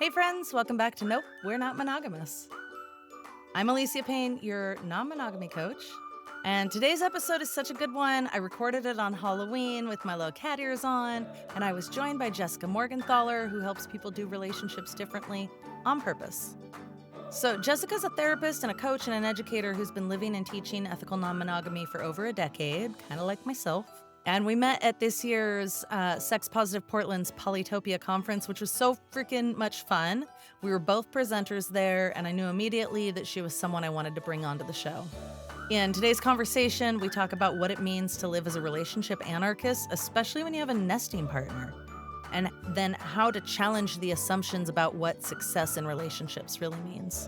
Hey friends, welcome back to Nope, We're Not Monogamous. I'm Alicia Payne, your non-monogamy coach, and today's episode is such a good one. I recorded it on Halloween with my little cat ears on, and I was joined by Jessica Morgenthaler, who helps people do relationships differently on purpose. So Jessica's a therapist and a coach and an educator who's been living and teaching ethical non-monogamy for over a decade, kind of like myself. And we met at this year's Sex Positive Portland's Polytopia conference, which was so freaking much fun. We were both presenters there, and I knew immediately that she was someone I wanted to bring onto the show. In today's conversation, we talk about what it means to live as a relationship anarchist, especially when you have a nesting partner, and then how to challenge the assumptions about what success in relationships really means.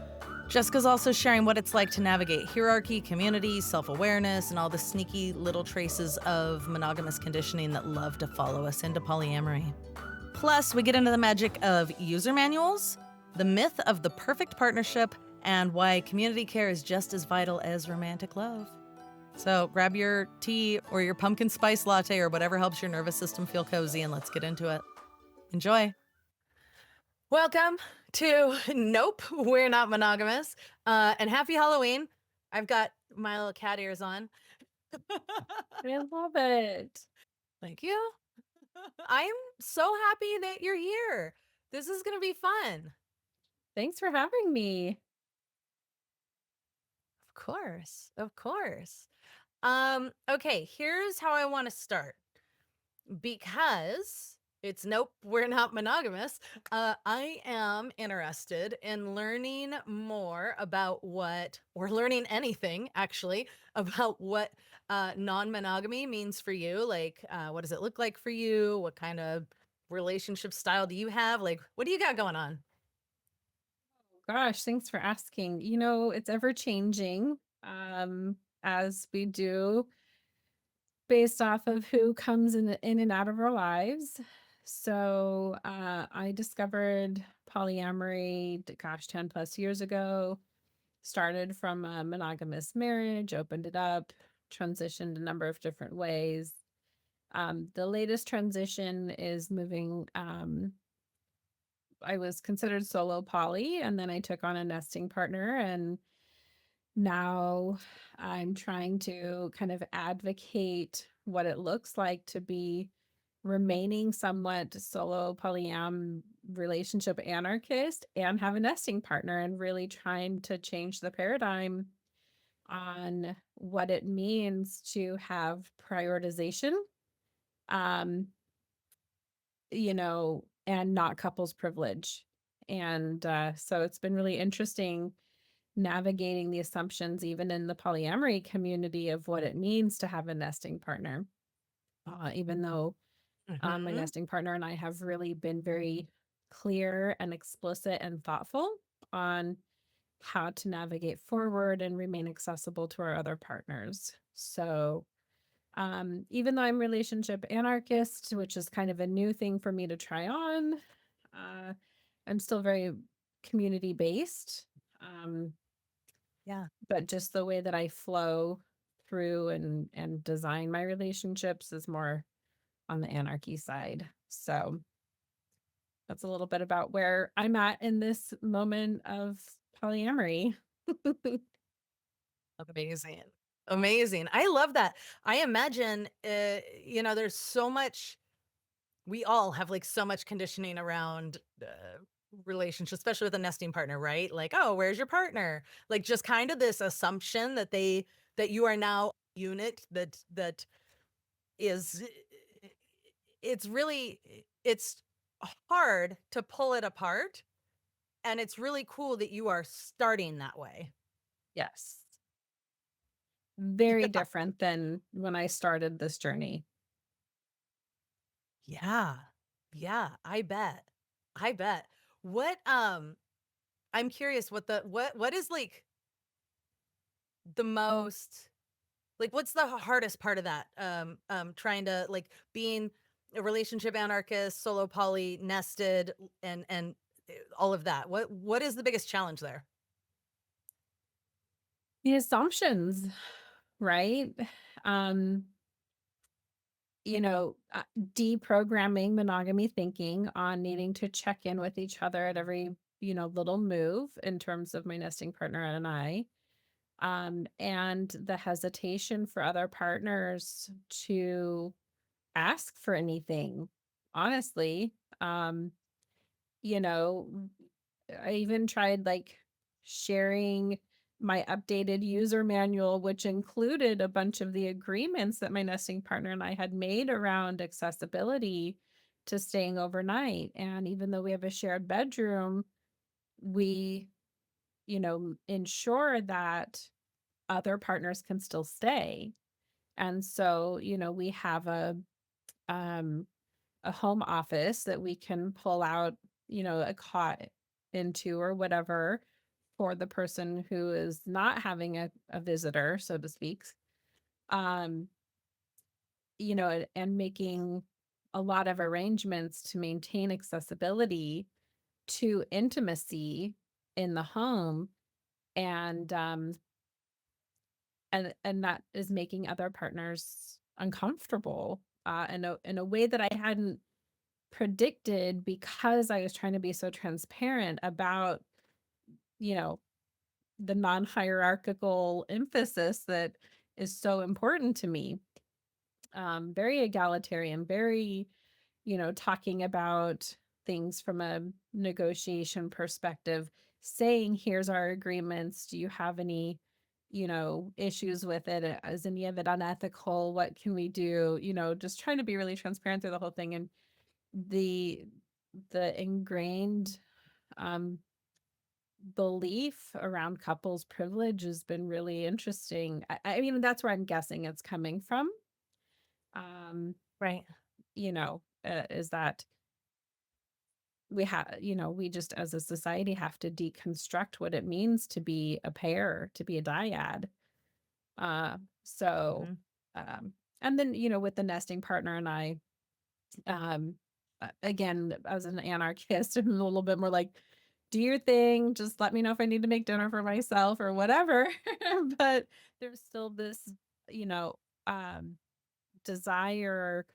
Jessica's also sharing what it's like to navigate hierarchy, community, self-awareness, and all the sneaky little traces of monogamous conditioning that love to follow us into polyamory. Plus, we get into the magic of user manuals, the myth of the perfect partnership, and why community care is just as vital as romantic love. So grab your tea or your pumpkin spice latte or whatever helps your nervous system feel cozy, and let's get into it. Enjoy. Welcome to Nope, We're Not Monogamous. And happy Halloween. I've got my little cat ears on. I love it. Thank you. I am so happy that you're here. This is going to be fun. Thanks for having me. Of course. Of course. Okay, here's how I want to start. Because it's Nope, We're Not Monogamous. I am interested in learning more about learning anything actually, about what non-monogamy means for you. Like, what does it look like for you? What kind of relationship style do you have? Like, what do you got going on? Gosh, thanks for asking. It's ever changing, as we do based off of who comes in and out of our lives. So I discovered polyamory, gosh, 10 plus years ago. Started from a monogamous marriage, opened it up, transitioned a number of different ways. The latest transition is moving. I was considered solo poly, and then I took on a nesting partner, and now I'm trying to kind of advocate what it looks like to be remaining somewhat solo polyam relationship anarchist and have a nesting partner, and really trying to change the paradigm on what it means to have prioritization. Um, and not couples privilege. And so it's been really interesting navigating the assumptions, even in the polyamory community, of what it means to have a nesting partner. Even though my Mm-hmm. nesting partner and I have really been very clear and explicit and thoughtful on how to navigate forward and remain accessible to our other partners. So even though I'm relationship anarchist, which is kind of a new thing for me to try on, uh, I'm still very community based. Um, Yeah. but just the way that I flow through and design my relationships is more on the anarchy side. So that's a little bit about where I'm at in this moment of polyamory. Amazing. Amazing. I love that. I imagine, there's so much, we all have like so much conditioning around relationships, especially with a nesting partner, right? Like, oh, where's your partner? Like just kind of this assumption that you are now a unit that is, it's hard to pull it apart. And it's really cool that you are starting that way. Yes. Very different than when I started this journey. Yeah. Yeah, I bet. I bet. What I'm curious what is like the most like what's the hardest part of that? Trying to like being a relationship anarchist, solo poly, nested and all of that. What is the biggest challenge there? The assumptions, right? Um, you know, deprogramming monogamy thinking on needing to check in with each other at every, little move in terms of my nesting partner and I. And the hesitation for other partners to ask for anything, honestly. You know, I even tried like sharing my updated user manual, which included a bunch of the agreements that my nesting partner and I had made around accessibility to staying overnight. And even though we have a shared bedroom, we, ensure that other partners can still stay. And so, we have um a home office that we can pull out, a cot into or whatever for the person who is not having a visitor, so to speak. Um, and making a lot of arrangements to maintain accessibility to intimacy in the home. And that is making other partners uncomfortable in a way that I hadn't predicted because I was trying to be so transparent about, you know, the non-hierarchical emphasis that is so important to me. Very egalitarian, very, talking about things from a negotiation perspective, saying, here's our agreements. Do you have any, issues with it? Is any of it unethical? What can we do? Just trying to be really transparent through the whole thing. And the the ingrained um belief around couples privilege has been really interesting. I mean, that's where I'm guessing it's coming from. Um, Right. is that we just as a society have to deconstruct what it means to be a pair, to be a dyad. So, Mhm. um, and then, with the nesting partner and I, again, as an anarchist, I'm a little bit more like, do your thing. Just let me know if I need to make dinner for myself or whatever. But there's still this, you know, um, desire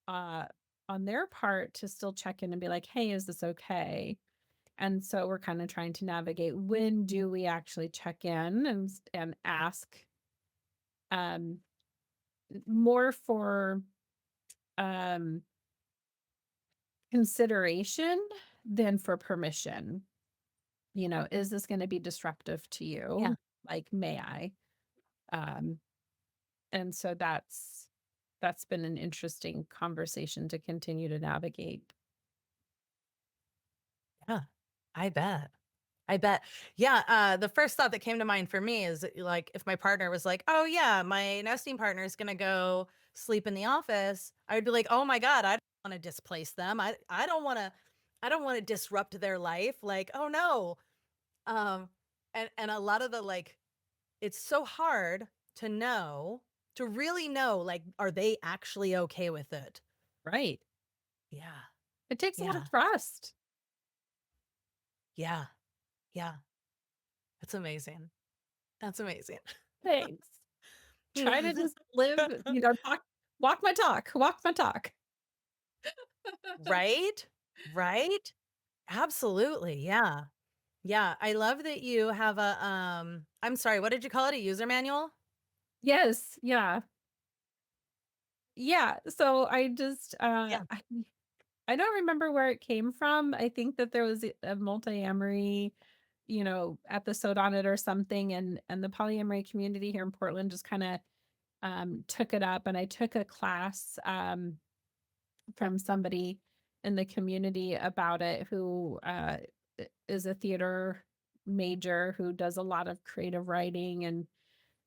uh, on their part to still check in and be like, hey, is this okay? And so we're kind of trying to navigate when do we actually check in and ask um, more for um, consideration than for permission. Is this going to be disruptive to Yeah. you? Like, may I? Um, and so that's been an interesting conversation to continue to navigate. Yeah. I bet. I bet. Yeah, the first thought that came to mind for me is like if my partner was like, "Oh yeah, my nesting partner is gonna go sleep in the office," I would be like, "Oh my God, I don't want to displace them. I don't want to disrupt their life. Like, oh no." Um, and a lot of the like, it's so hard to know, to really know, like, are they actually okay with it? Right. Yeah, It takes a lot of yeah, trust. yeah, yeah. That's amazing. That's amazing. Thanks. Try to just live, walk my talk, walk my talk. Right? Right? Absolutely, yeah. Yeah, I love that you have a, I'm sorry, what did you call it? A user manual? Yes. Yeah. Yeah. So I just, Yeah. I don't remember where it came from. I think that there was a multi-amory, episode on it or something, and the polyamory community here in Portland just kind of took it up, and I took a class from somebody in the community about it who is a theater major who does a lot of creative writing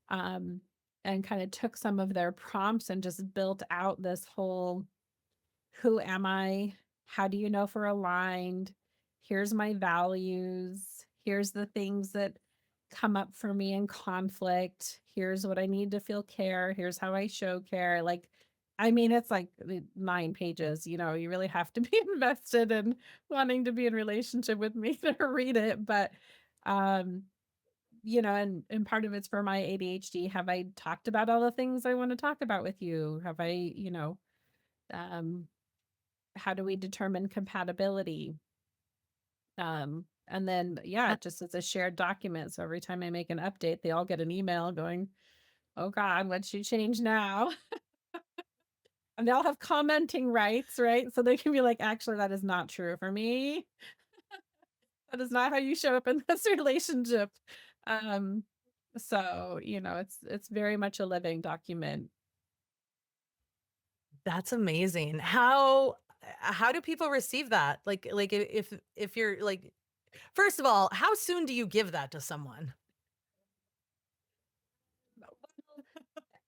um and kind of took some of their prompts and just built out this whole who am I? How do you know if we're aligned? Here's my values. Here's the things that come up for me in conflict. Here's what I need to feel care. Here's how I show care. Like, I mean, it's like 9 pages, you really have to be invested in wanting to be in relationship with me to read it. But, um, and part of it's for my ADHD. Have I talked about all the things I want to talk about with you? Have I, Um, how do we determine compatibility? And then, yeah, Uh, just as a shared document. So every time I make an update, they all get an email going, "Oh God, what should change now?" And they all have commenting rights, right? So they can be like, "Actually, that is not true for me. That is not how you show up in this relationship." Um, so, it's very much a living document. That's amazing. How do people receive that? Like if you're like, first of all, how soon do you give that to someone?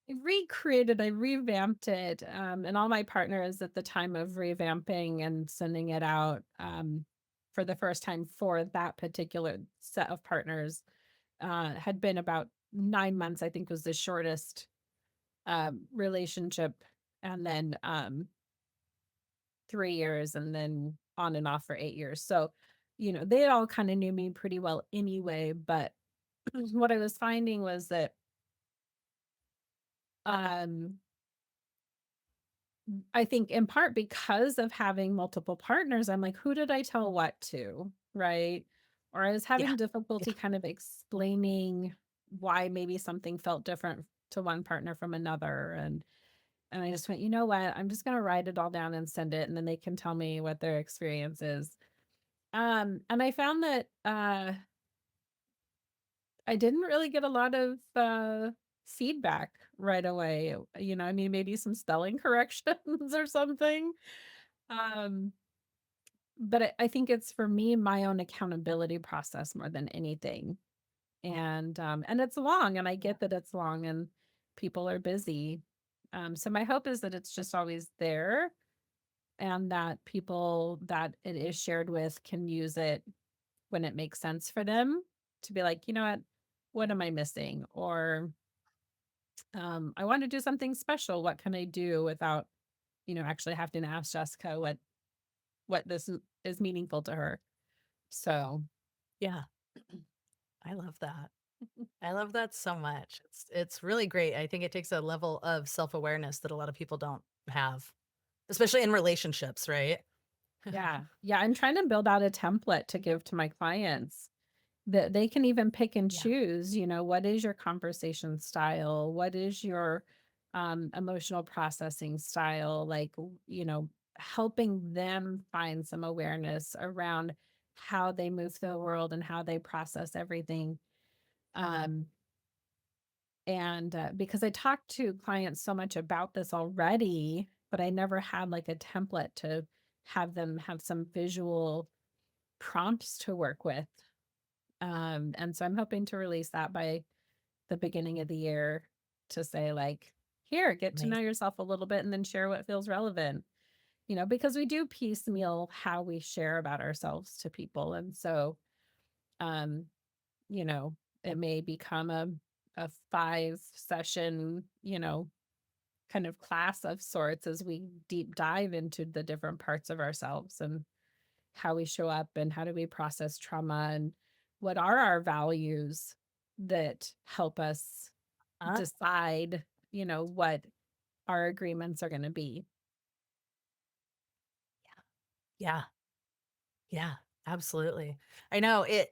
I revamped it, and all my partners at the time of revamping and sending it out, for the first time for that particular set of partners, had been about 9 months, I think was the shortest, relationship, and then, 3 years, and then on and off for 8 years. So, they all kinda knew me pretty well anyway, but what I was finding was that, um I think in part because of having multiple partners, I'm like, who did I tell what to? Right. Or I was Yeah. having Yeah. difficulty kind of explaining why maybe something felt different to one partner from another. And I just went, you know what? I'm just gonna write it all down and send it, and then they can tell me what their experience is. And I found that I didn't really get a lot of feedback right away. I mean, maybe some spelling corrections or something. Um, But I think it's for me, my own accountability process more than anything. And it's long, and I Yeah. get that it's long and people are busy. So my hope is that it's just always there and that people that it is shared with can use it when it makes sense for them to be like, you know what am I missing? Or I want to do something special. What can I do without, actually having to ask Jessica what this is meaningful to her? So Yeah. I love that. I love that so much. It's really great. I think it takes a level of self-awareness that a lot of people don't have, especially in relationships, right? yeah. Yeah, I'm trying to build out a template to give to my clients that they can even pick and Yeah. choose, what is your conversation style? What is your emotional processing style? Like, helping them find some awareness around how they move through the world and how they process everything. Um, and because I talked to clients so much about this already, but I never had like a template to have them have some visual prompts to work with. And so I'm hoping to release that by the beginning of the year to say, like, here, get to know Amazing. yourself a little bit and then share what feels relevant, because we do piecemeal how we share about ourselves to people. And so, um, you know, it may become a 5 session, kind of class of sorts as we deep dive into the different parts of ourselves and how we show up and how do we process trauma and what are our values that help us Uh, decide, what our agreements are going to be. yeah. Yeah. Absolutely. I know it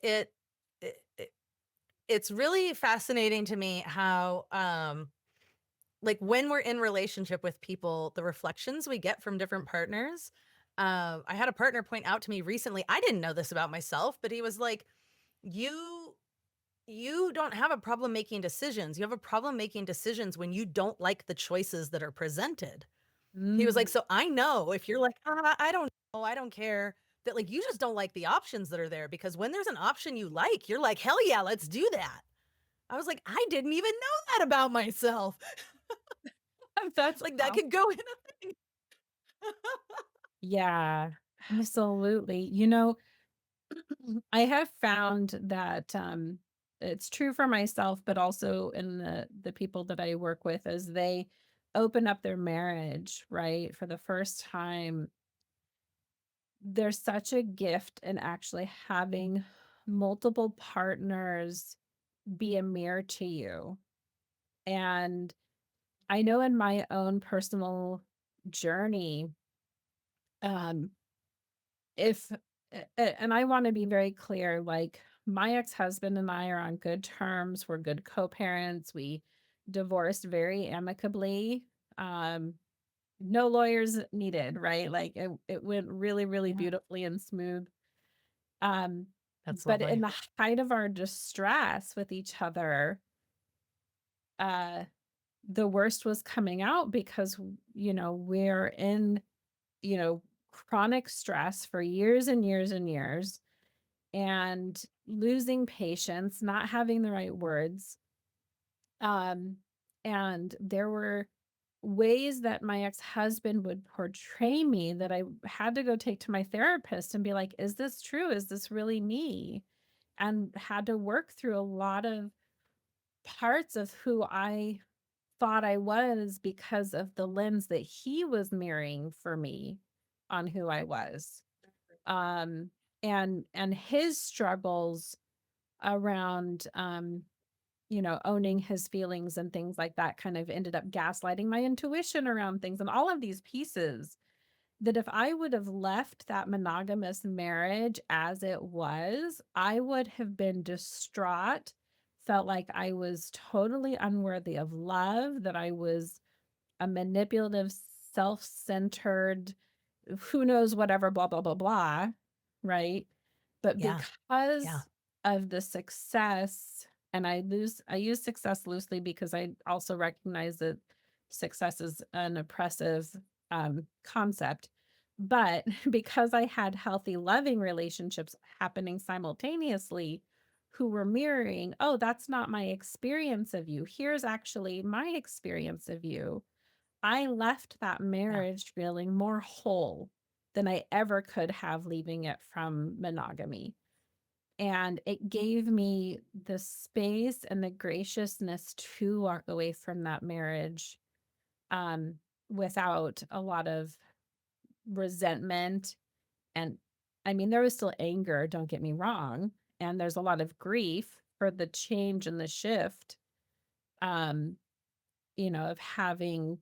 it's really fascinating to me how like when we're in relationship with people, the reflections we get from different partners. I had a partner point out to me recently. I didn't know this about myself, but he was like, "You you don't have a problem making decisions. You have a problem making decisions when you don't like the choices that are presented." He was like, Mm. "So I know if you're like, I don't know, I don't care, that like you just don't like the options that are there because when there's an option you like, you're like, hell yeah, let's do that." I was like, I didn't even know that about myself. That's Like that awesome. could go in a thing. Yeah, absolutely. I have found that it's true for myself, but also in the people that I work with as they open up their marriage, right, for the first time. There's such a gift in actually having multiple partners be a mirror to you. And I know in my own personal journey, um, if and I want to be very clear, like my ex-husband and I are on good terms. We're good co-parents. We divorced very amicably. Um, no lawyers needed, right? Like it went really, really Yeah. beautifully and smooth. Um, That's but in lovely. the height of our distress with each other, uh, the worst was coming out because, we're in, chronic stress for years and years and years and losing patience, not having the right words. Um, and there were ways that my ex-husband would portray me that I had to go take to my therapist and be like, is this true? Is this really me? And had to work through a lot of parts of who I thought I was because of the lens that he was mirroring for me on who I was. Um, and his struggles around owning his feelings and things like that kind of ended up gaslighting my intuition around things and all of these pieces that if I would have left that monogamous marriage as it was, I would have been distraught, felt like I was totally unworthy of love, that I was a manipulative, self-centered, who knows whatever, blah, blah, blah, blah, right? But Yeah. Yeah. because of the success, and I use success loosely because I also recognize that success is an oppressive concept. But because I had healthy, loving relationships happening simultaneously who were mirroring, oh, that's not my experience of you. Here's actually my experience of you. I left that Yeah. marriage feeling more whole than I ever could have leaving it from monogamy. And it gave me the space and the graciousness to walk away from that marriage um, without a lot of resentment. And I mean, there was still anger, don't get me wrong. And there's a lot of grief for the change and the shift. Um, of having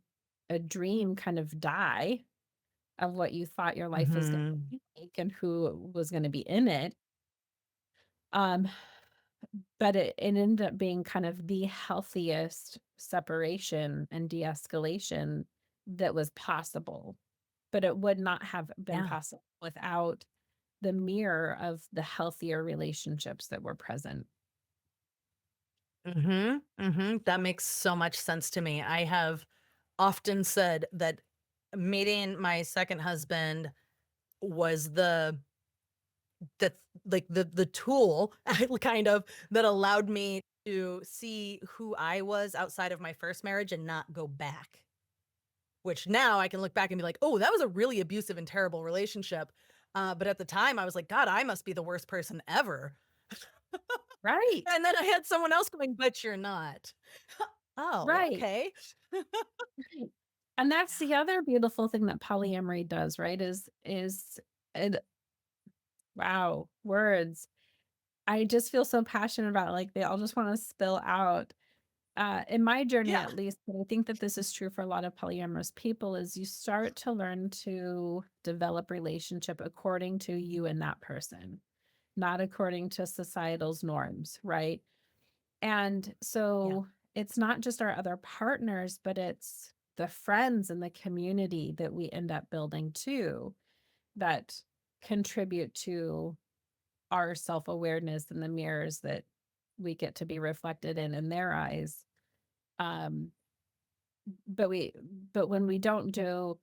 a dream kind of die of what you thought your life was gonna Mhm. be like and who was gonna be in it. Um, but it ended up being kind of the healthiest separation and de-escalation that was possible, but it would not have been Yeah. possible without the mirror of the healthier relationships that were present. Mhm. Mhm. That makes so much sense to me. I have often said that meeting my second husband was the the tool kind of that allowed me to see who I was outside of my first marriage and not go back. Which now I can look back and be like, "Oh, that was a really abusive and terrible relationship." But at the time I was like, "God, I must be the worst person ever." Right, And then I had someone else going, "But you're not." Oh, right, okay. right. And that's Yeah. the other beautiful thing that polyamory does, right? Is it wow, words. I just feel so passionate about it, like, they all just wanna spill out. In my journey, Yeah. at least, but I think that this is true for a lot of polyamorous people, is you start to learn to develop relationship according to you and that person, not according to societal's norms, right? And Yeah. so it's not just our other partners, but it's the friends and the community that we end up building too that contribute to our self-awareness and the mirrors that we get to be reflected in their eyes. Um, but we but when we don't do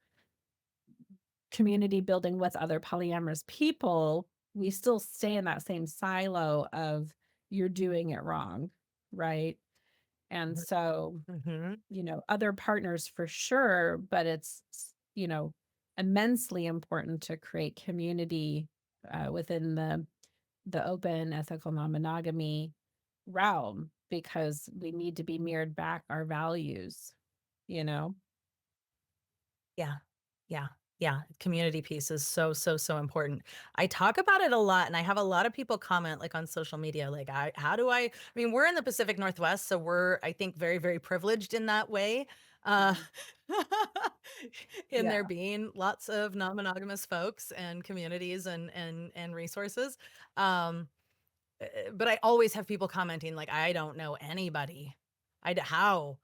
community building with other polyamorous people, we still stay in that same silo of you're doing it wrong, right? And Mhm. so, Mhm. other partners for sure, but it's, immensely important to create community within the open ethical non-monogamy realm because we need to be mirrored back our values, you know? Yeah. Yeah. Yeah. Community piece is so, so, so important. I talk about it a lot and I have a lot of people comment like on social media, like, how do I mean, we're in the Pacific Northwest, so we're, I think, very, very privileged in that way. uh, Mhm. in there Yeah. being lots of non-monogamous folks and communities and resources. Um, but I always have people commenting like, "I don't know anybody. How?"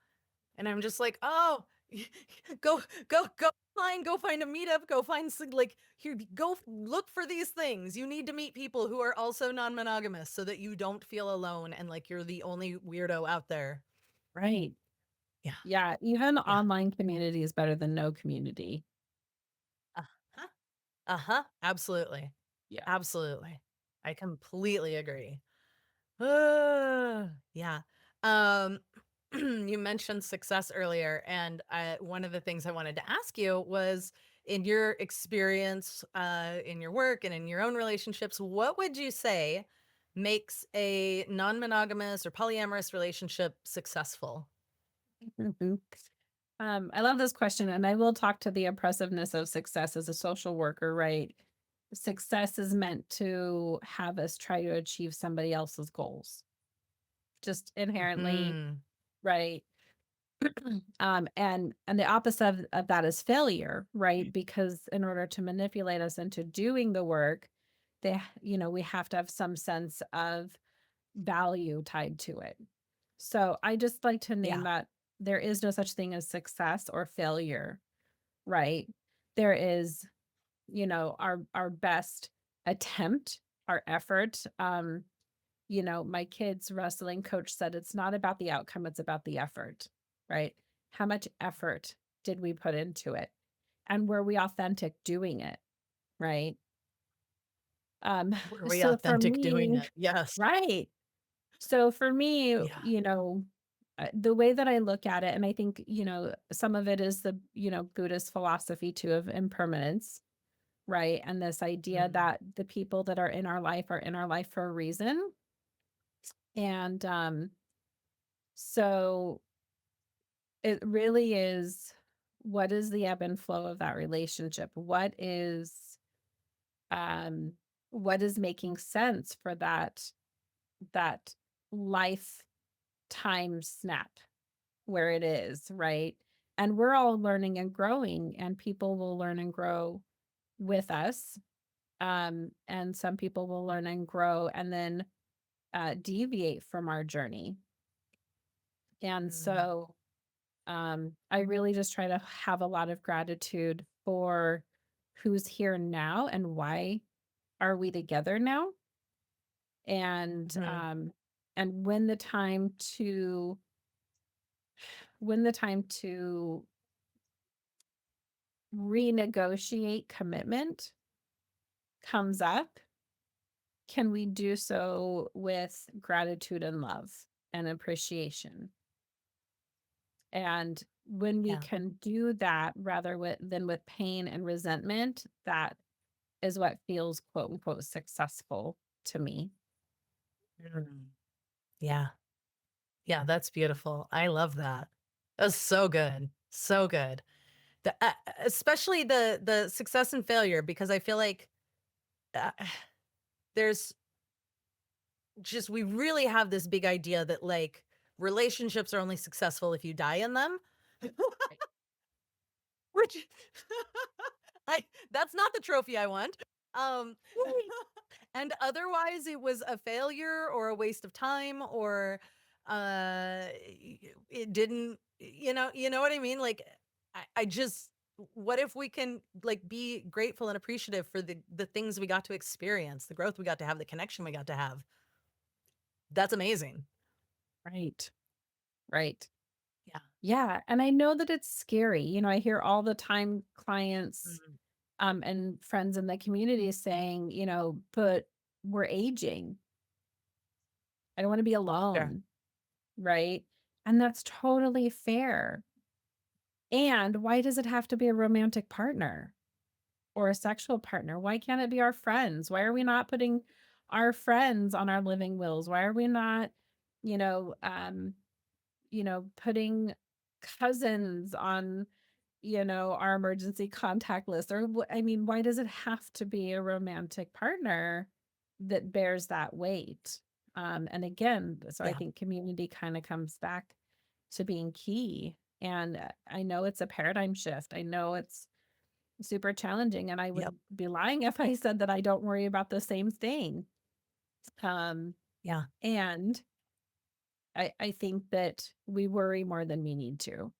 And I'm just like, "Oh, go go find a meetup, go find some, like, here, look for these things. You need to meet people who are also non-monogamous so that you don't feel alone and like you're the only weirdo out there." Right. Yeah, Yeah, even yeah. online community is better than no community. Uh-huh, uh-huh, absolutely, Yeah. absolutely. I completely agree. Yeah. You mentioned success earlier, and one of the things I wanted to ask you was, in your experience, in your work and in your own relationships, what would you say makes a non-monogamous or polyamorous relationship successful? Mhm. I love this question, and I will talk to the oppressiveness of success as a social worker, right? Success is meant to have us try to achieve somebody else's goals, just inherently, Mhm. right? And the opposite of that is failure, right? Because in order to manipulate us into doing the work, we have to have some sense of value tied to it. So I just like to name Yeah. that there is no such thing as success or failure, right? There is, our best attempt, our effort. My kids' wrestling coach said it's not about the outcome, it's about the effort, right? How much effort did we put into it? And were we authentic doing it, right? Um, Were we so for authentic doing me, it? Yes. right. So for me, Yeah. the way that I look at it, and I think, some of it is the, Buddhist philosophy too of impermanence, right? And this idea Mm. that the people that are in our life for a reason. And so it really is, what is the ebb and flow of that relationship? Um what is making sense for that lifetime snap where it is, right? And we're all learning and growing, and people will learn and grow with us. And some people will learn and grow and then deviate from our journey. And Mm. so I really just try to have a lot of gratitude for who's here now and why are we together now, and Mhm. um and when the time to renegotiate commitment comes up, can we do so with gratitude and love and appreciation? And when we Yeah. can do that than with pain and resentment, that is what feels quote unquote successful to me. Mm. Yeah. Yeah, that's beautiful. I love that. That's so good. So good. Especially the success and failure, because I feel like uh, there's just, we really have this big idea that like relationships are only successful if you die in them. Right. Which I that's not the trophy I want. Um and otherwise it was a failure or a waste of time, or it didn't, you know what I mean? Like I just, what if we can like be grateful and appreciative for the things we got to experience, the growth we got to have, the connection we got to have. That's amazing. Right. Right. Yeah. Yeah. And I know that it's scary. I hear all the time clients Mhm. and friends in the community saying, but we're aging. I don't want to be Sure. alone. Right. And that's totally fair. And why does it have to be a romantic partner or a sexual partner? Why can't it be our friends? Why are we not putting our friends on our living wills? Why are we not, you know, um, putting cousins on, our emergency contact list? Or I mean, why does it have to be a romantic partner that bears that weight? And again, so I Yeah. think community kind of comes back to being key. And I know it's a paradigm shift. I know it's super challenging, and I Yep. would be lying if I said that I don't worry about the same thing. Um, Yeah. and I think that we worry more than we need to.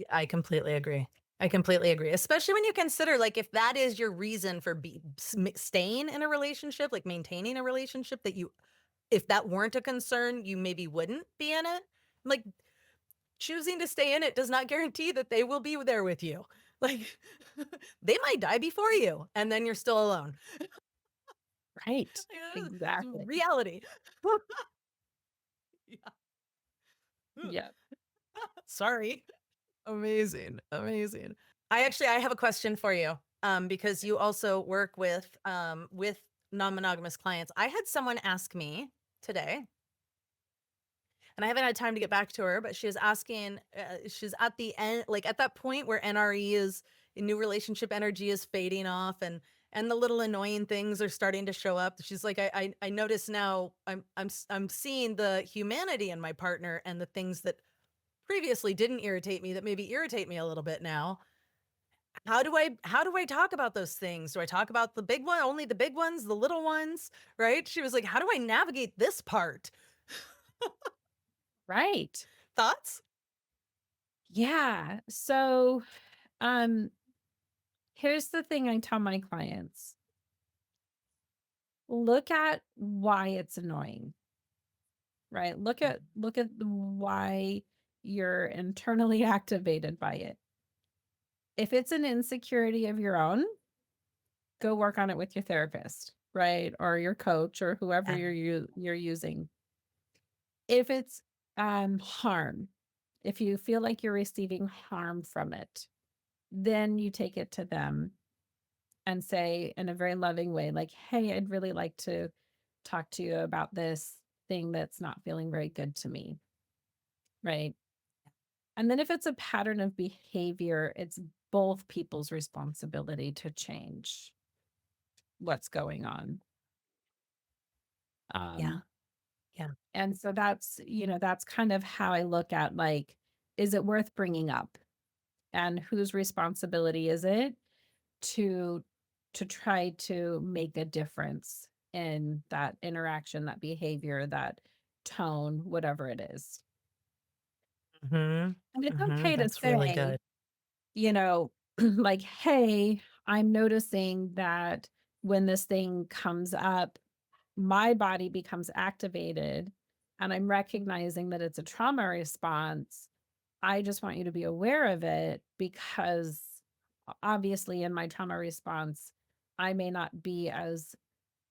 I completely agree. I completely agree. Especially when you consider, like, if that is your reason for staying in a relationship, like maintaining a relationship, that you, if that weren't a concern, you maybe wouldn't be in it. Like, choosing to stay in it does not guarantee that they will be there with you. Like, they might die before you, and then you're still alone. Right. It's Exactly. reality. Yeah. Yeah. Sorry. Amazing. Amazing. I have a question for you. Because you also work with non-monogamous clients. I had someone ask me today, and I haven't had time to get back to her, but she was asking, she's at the end, like at that point where NRE is, new relationship energy is fading off, and the little annoying things are starting to show up. She's like, I notice now I'm seeing the humanity in my partner, and the things that previously didn't irritate me that maybe irritate me a little bit now. How do I talk about those things? Do I talk about the big one, only the big ones, the little ones, right? She was like, "How do I navigate this part?" Right. Thoughts? Yeah. So, um, here's the thing I tell my clients. Look at why it's annoying, right? Look at why you're internally activated by it. If it's an insecurity of your own, go work on it with your therapist, right? Or your coach or whoever Yeah. you're using. If it's harm, if you feel like you're receiving harm from it, then you take it to them and say in a very loving way, like, hey, I'd really like to talk to you about this thing that's not feeling very good to me. Right. And then if it's a pattern of behavior, it's both people's responsibility to change what's going on. Yeah. Um, Yeah. and so that's kind of how I look at, like, is it worth bringing up? And whose responsibility is it to try to make a difference in that interaction, that behavior, that tone, whatever it is. Mhm. And it's Mhm. okay to That's really say, good. like, hey, I'm noticing that when this thing comes up, my body becomes activated and I'm recognizing that it's a trauma response. I just want you to be aware of it because obviously in my trauma response, I may not be as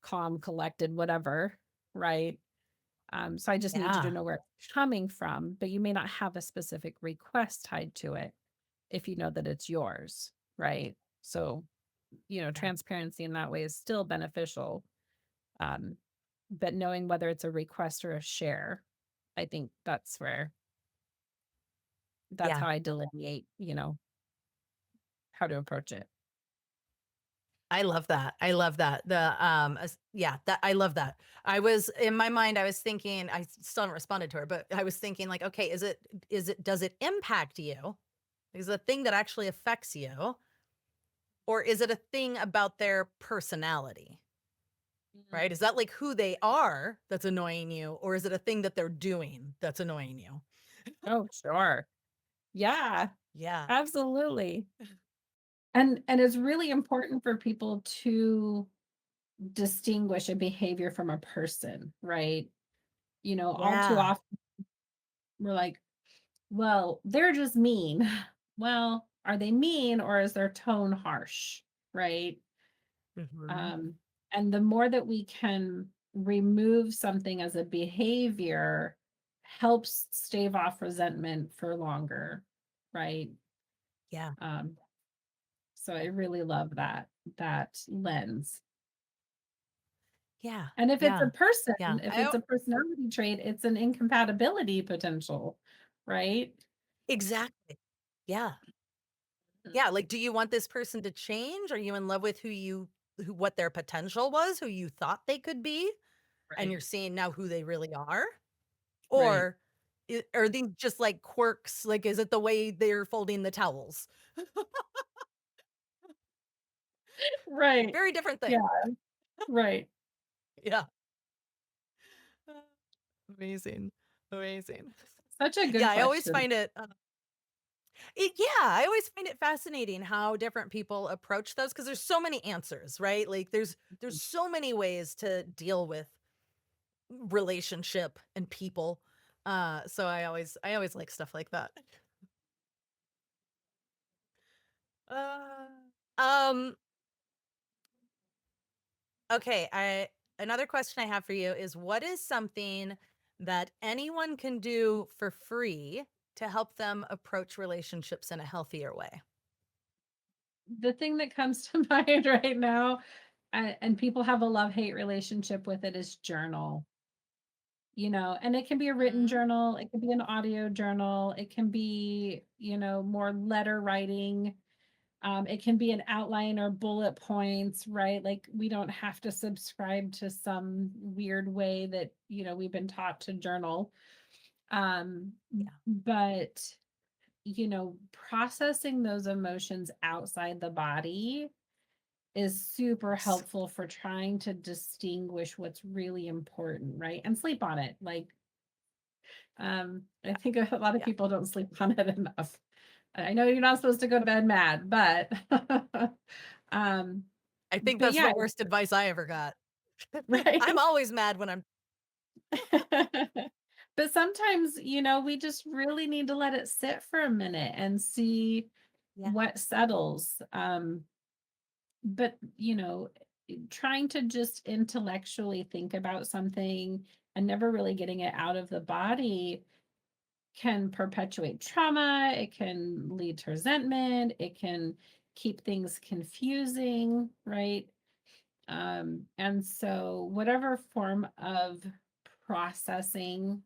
calm, collected, whatever, right? So I just need you to Yeah. know where it's coming from, but you may not have a specific request tied to it if you know that it's yours, right? So, Yeah. transparency in that way is still beneficial. Um, but knowing whether it's a request or a share, I think that's Yeah. how I delineate, how to approach it. I love that. I love that. Yeah, that I love that. I was in my mind, I was thinking, I still haven't responded to her, but I was thinking like, okay, does it impact you? Is it a thing that actually affects you? Or is it a thing about their personality? Right? Is Mm. that like who they are that's annoying you? Or is it a thing that they're doing that's annoying you? Oh, sure. Yeah, Yeah. absolutely. And it's really important for people to distinguish a behavior from a person, right? All too Yeah. often we're like, well, they're just mean. Well, are they mean or is their tone harsh? Right. Hmm. Um, and the more that we can remove something as a behavior helps stave off resentment for longer. Right. Yeah. Um, so I really love that lens. Yeah. And if it's a Yeah. person, Yeah. if it's a personality trait, it's an incompatibility potential, right? Exactly. Yeah. Yeah, like, do you want this person to change? Are you in love with what their potential was, who you thought they could be, and Right, you're seeing now who they really are? right. Or Are these just like quirks? Like, is it the way they're folding the towels? Right. Very different Yeah, thing. right. Yeah. Uh, Amazing. Amazing. Such a Yeah, good I always question. find yeah, I always find it fascinating how different people approach those because there's so many answers, right? Like there's so many ways to deal with relationship and people. So I always like stuff like that. Uh, um okay, I another question I have for you is what is something that anyone can do for free to help them approach relationships in a healthier way? The thing that comes to mind right now, and people have a love-hate relationship with it, is journal. And it can be a written Mhm. journal, it can be an audio journal, it can be, more letter writing, it can be an outline or bullet points, right? Like we don't have to subscribe to some weird way that, we've been taught to journal. Um, Yeah. but, processing those emotions outside the body is super Yes. helpful for trying to distinguish what's really important, right? And sleep on it. Like, I Yeah. think a lot of Yeah. people don't sleep on it enough. I know you're not supposed to go to bed mad, but um, I think but that's yeah, the worst advice I ever got. I'm right. always mad when I'm But sometimes, we just really need to let it sit for a minute and see Yeah. what settles. But, trying to just intellectually think about something and never really getting it out of the body can perpetuate trauma, it can lead to resentment, it can keep things confusing, right? And so whatever form of processing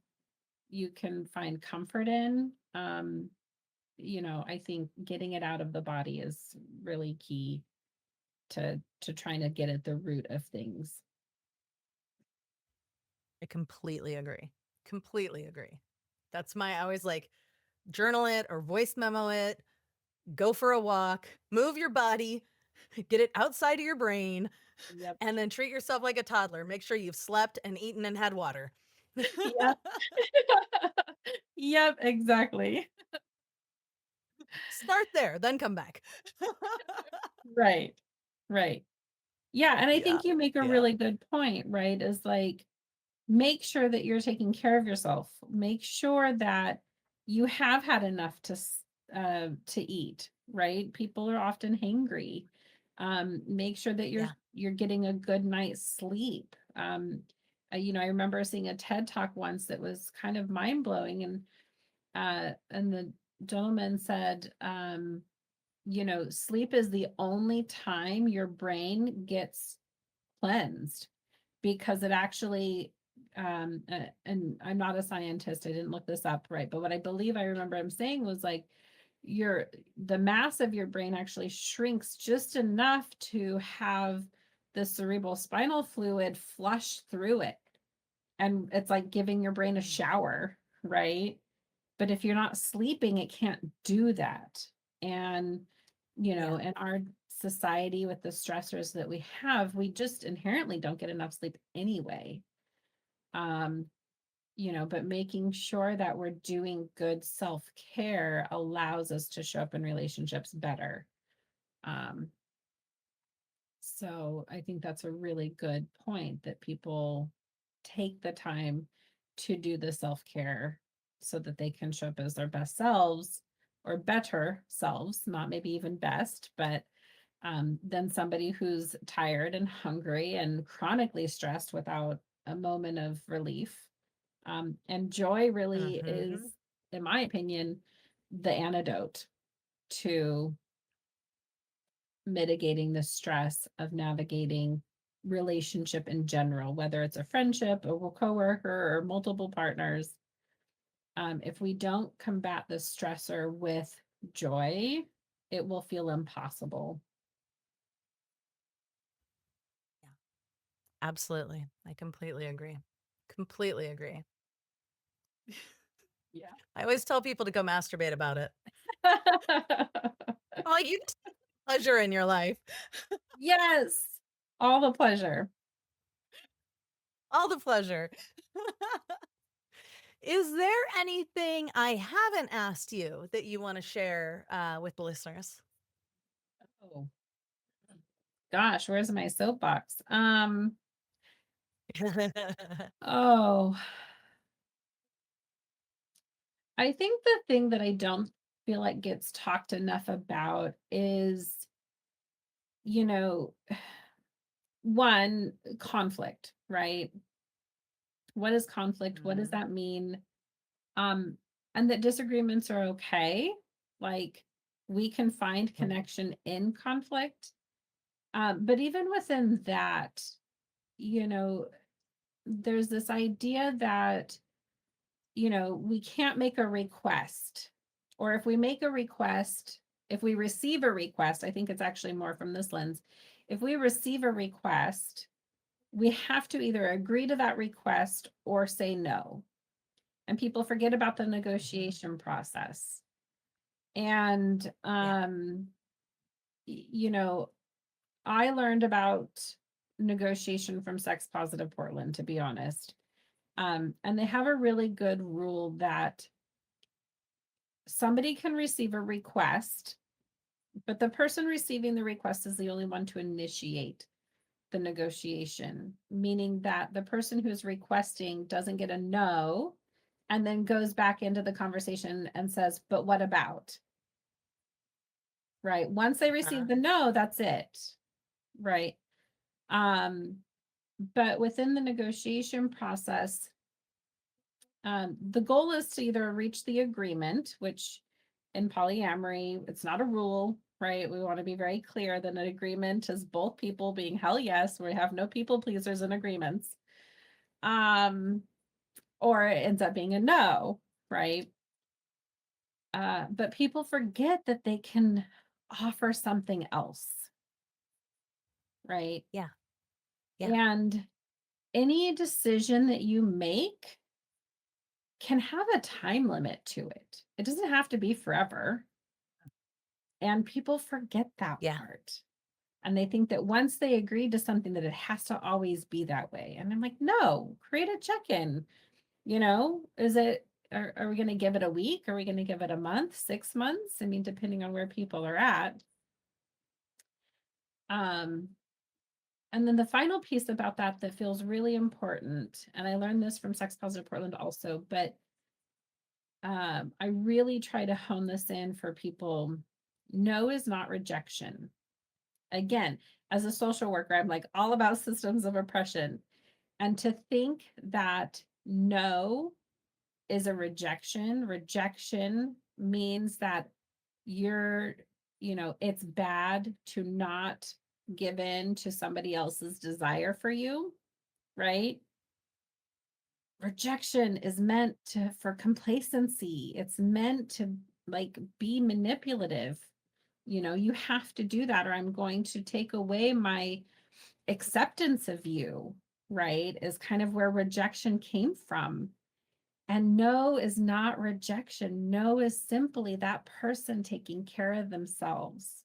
you can find comfort in, I think getting it out of the body is really key to trying to get at the root of things. I completely agree. Completely agree. That's my I always like journal it or voice memo it, go for a walk, move your body, get it outside of your brain, Yep. and then treat yourself like a toddler. Make sure you've slept and eaten and had water. Yep. Yep, exactly. Start there, then come back. Right. Right. Yeah, and I Yeah. think you make a Yeah. really good point, right? Is like make sure that you're taking care of yourself. Make sure that you have had enough to eat, right? People are often hangry. Make sure that you're Yeah. you're getting a good night's sleep. I remember seeing a TED talk once that was kind of mind blowing, and the gentleman said, sleep is the only time your brain gets cleansed because it actually and I'm not a scientist, I didn't look this up, right, but what I believe I remember him saying was like your the mass of your brain actually shrinks just enough to have the cerebral spinal fluid flush through it, and it's like giving your brain a Mm. shower, right? But if you're not sleeping, it can't do that. And, Yeah. in our society with the stressors that we have, we just inherently don't get enough sleep anyway. Um, but making sure that we're doing good self-care allows us to show up in relationships better. Um, so I think that's a really good point that people take the time to do the self-care so that they can show up as their best selves or better selves, not maybe even best, but than somebody who's tired and hungry and chronically stressed without a moment of relief. And joy really is, Mhm. in my opinion, the antidote to mitigating the stress of navigating relationship in general, whether it's a friendship, a coworker, or multiple partners. If we don't combat the stressor with joy, it will feel impossible. Yeah. Absolutely. I completely agree. Completely agree. Yeah. I always tell people to go masturbate about it. Oh, you take pleasure in your life. Yes. All the pleasure. All the pleasure. Is there anything I haven't asked you that you want to share with the listeners? Oh, gosh, where's my soapbox? Oh, I think the thing that I don't feel like gets talked enough about is, you know, one, conflict, right? What is conflict? What does Mhm. that mean? Um, and that disagreements are okay. Like we can find Mhm. connection in conflict. But even within that, you know, there's this idea that, we can't make a request. Or if we make a request, if we receive a request, I think it's actually more from this lens. If we receive a request, we have to either agree to that request or say no. And people forget about the Mhm. negotiation process. And Yeah. you know, I learned about negotiation from Sex Positive Portland, to be honest. And they have a really good rule that somebody can receive a request, but the person receiving the request is the only one to initiate the negotiation, meaning that the person who's requesting doesn't get a no and then goes back into the conversation and says, but what about? Right. Once they receive Uh, the no, that's it. Right. Um, but within the negotiation process, the goal is to either reach the agreement, which in polyamory, it's not a rule, right? We want to be very clear that an agreement is both people being hell yes, we have no people pleasers in agreements. Um, or it ends up being a no, right? But people forget that they can offer something else, right? yeah. Yeah. And any decision that you make can have a time limit to it. It doesn't have to be forever. And people forget that Yeah. part. And they think that once they agree to something that it has to always be that way. And I'm like, no, create a check-in. Is it are we going to give it a week? Are we going to give it a month, 6 months? I mean, depending on where people are at. Um, and then the final piece about that feels really important, and I learned this from Sex Positive Portland also, but I really try to hone this in for people. No is not rejection. Again, as a social worker, I'm like all about systems of oppression. And to think that no is a rejection means that you're, it's bad to not give in to somebody else's desire for you, right? Rejection is meant for complacency. It's meant to like be manipulative. You have to do that or I'm going to take away my acceptance of you, right? Is kind of where rejection came from. And no is not rejection. No is simply that person taking care of themselves.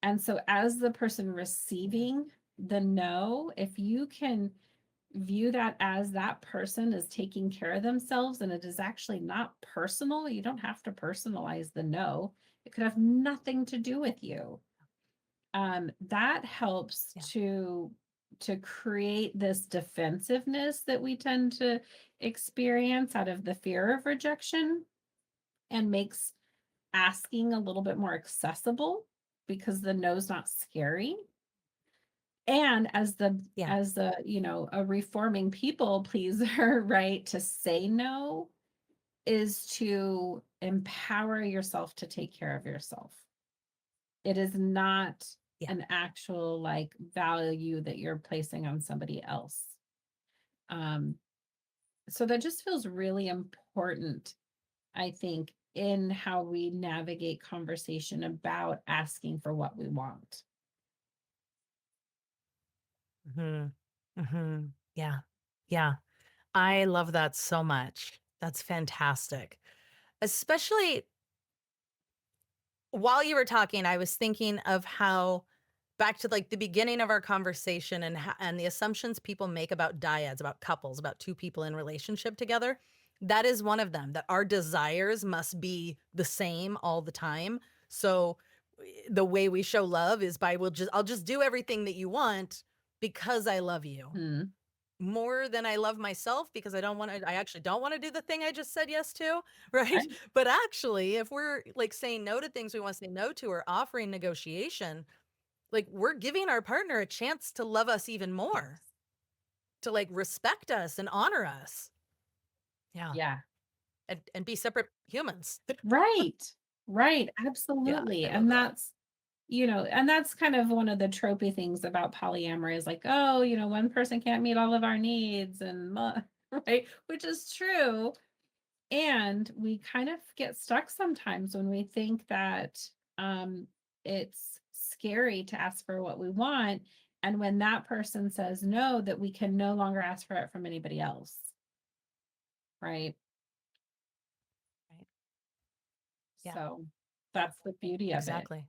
And so, as the person Yeah. receiving the no, if you can view that as that person is taking care of themselves and it is actually not personal, you don't have to personalize the no. It could have nothing to do with you. That helps Yeah. to create this defensiveness that we tend to experience out of the fear of rejection and makes asking a little bit more accessible because the no's not scary. And Yeah. a reforming people pleaser, right, to say no is to empower yourself to take care of yourself. It is not Yeah. an actual like value that you're placing on somebody else. Um, so that just feels really important, I think, in how we navigate conversation about asking for what we want. Hmm. Yeah. Yeah. I love that so much. That's fantastic. especially while you were talking, I was thinking of how back to like the beginning of our conversation and the assumptions people make about dyads, about couples, about two people in relationship together. That is one of them, that our desires must be the same all the time. So the way we show love is by I'll just do everything that you want because I love you Hmm. more than I love myself, because I actually don't want to do the thing I just said yes to, right? Right. But actually, if we're like saying no to things we want to say no to or offering negotiation, like we're giving our partner a chance to love us even more, Yes. to like respect us and honor us. Yeah. Yeah. And be separate humans. Right. Right. Yeah, Absolutely. I love And that. that's kind of one of the tropey things about polyamory is like, oh, one person can't meet all of our needs right, which is true. And we kind of get stuck sometimes when we think that um it's scary to ask for what we want. And when that person says no, that we can no longer ask for it from anybody else. Right. Right. Yeah, So that's the beauty of it. exactly.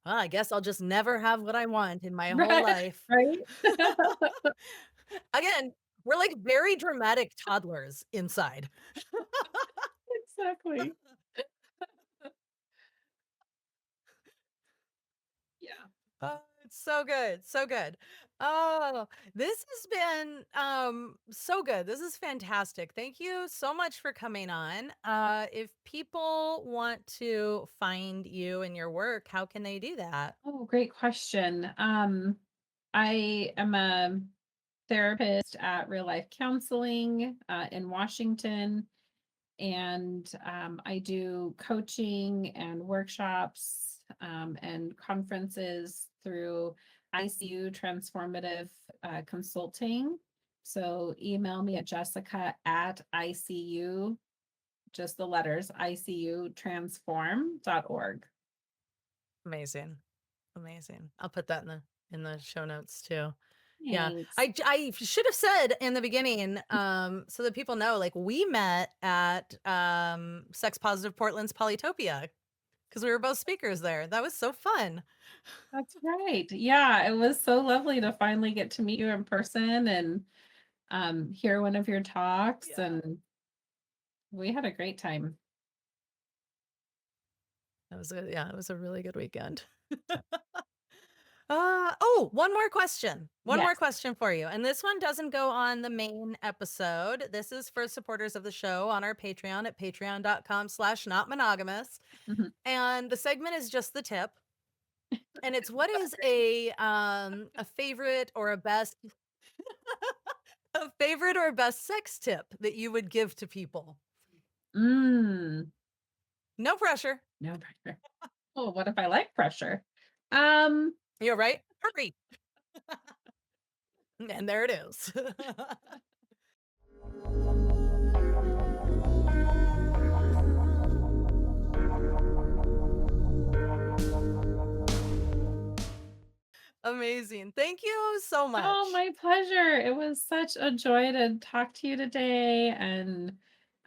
Well, I guess I'll just never have what I want in my whole Right. life. Right. Again, we're like very dramatic toddlers inside. Exactly. Yeah. Oh, it's so good. So good. Oh, this has been so good. This is fantastic. Thank you so much for coming on. If people want to find you and your work, how can they do that? Oh, great question. I am a therapist at Real Life Counseling in Washington, and I do coaching and workshops and conferences through ICU Transformative Consulting. So email me at Jessica at ICU, just the letters, ICUtransform.org. Amazing. Amazing. I'll put that in the show notes too. Yeah. Thanks. I should have said in the beginning, so that people know, like we met at Sex Positive Portland's Polytopia because we were both speakers there. That was so fun. That's right. Yeah, it was so lovely to finally get to meet you in person and hear one of your talks, Yeah. and we had a great time. It was a really good weekend. One more question. One more Yes. question for you. And this one doesn't go on the main episode. This is for supporters of the show on our Patreon at patreon.com/not monogamous. Mhm. And the segment is just the tip. And it's what is a favorite or a best a favorite or best sex tip that you would give to people? Mm, No pressure. no pressure. Oh, what if I like pressure? Um, You're right. Hurry. And there it is. Amazing. Thank you so oh, much. my pleasure. It was such a joy to talk to you today. And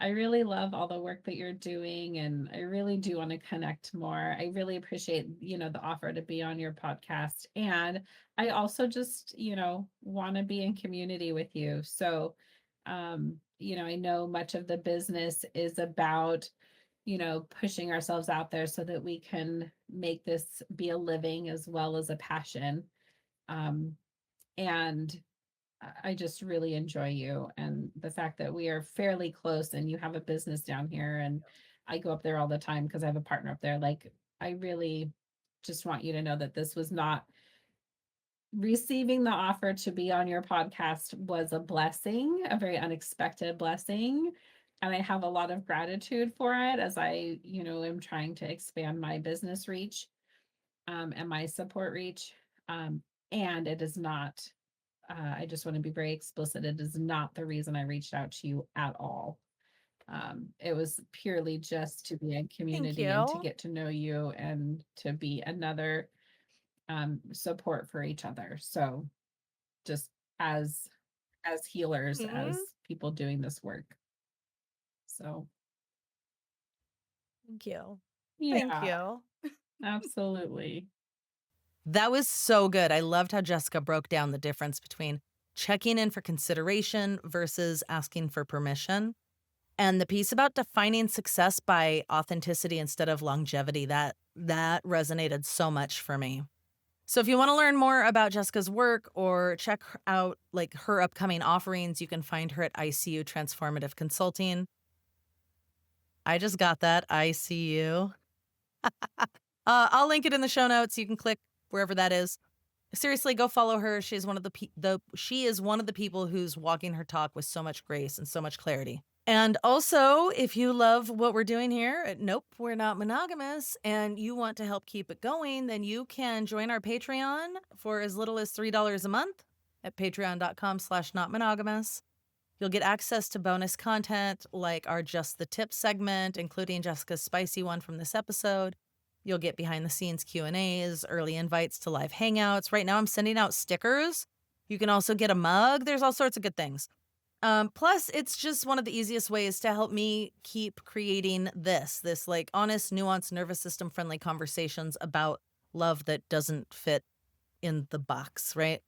I really love all the work that you're doing. And I really do want to connect more. I really appreciate, the offer to be on your podcast. And I also just, want to be in community with you. So, I know much of the business is about, pushing ourselves out there so that we can make this be a living as well as a passion. Um, and I just really enjoy you and the fact that we are fairly close and you have a business down here and I go up there all the time because I have a partner up there. Like, I really just want you to know that this was not receiving the offer to be on your podcast was a blessing, a very unexpected blessing. And I have a lot of gratitude for it as I, am trying to expand my business reach and my support reach. Um, and it is not I just want to be very explicit. It is not the reason I reached out to you at all. It was purely just to be in Thank community and to you. get to know you and to be another support for each other. So just as as healers, Mhm. as people doing this work. So Thank you. Thank Yeah, you. absolutely. That was so good. I loved how Jessica broke down the difference between checking in for consideration versus asking for permission. And the piece about defining success by authenticity instead of longevity, that resonated so much for me. So if you want to learn more about Jessica's work or check out like her upcoming offerings, you can find her at ICU Transformative Consulting. I just got that ICU. I'll link it in the show notes. You can click wherever that is. Seriously, go follow her. She's one of she is one of the people who's walking her talk with so much grace and so much clarity. And also, if you love what we're doing here at Nope, We're Not Monogamous, and you want to help keep it going, then you can join our Patreon for as little as $3 a month at patreon.com/notmonogamous. You'll get access to bonus content like our Just the Tip segment, including Jessica's spicy one from this episode. You'll get behind the scenes Q&As, early invites to live hangouts. Right now I'm sending out stickers. You can also get a mug. There's all sorts of good things. Plus, it's just one of the easiest ways to help me keep creating this like honest, nuanced, nervous system friendly conversations about love that doesn't fit in the box, right?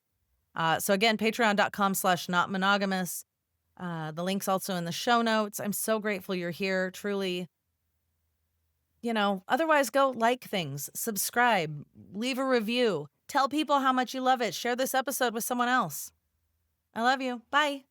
So again, patreon.com/notmonogamous. The link's also in the show notes. I'm so grateful you're here, truly. Otherwise go like things, subscribe, leave a review, tell people how much you love it, share this episode with someone else. I love you. Bye.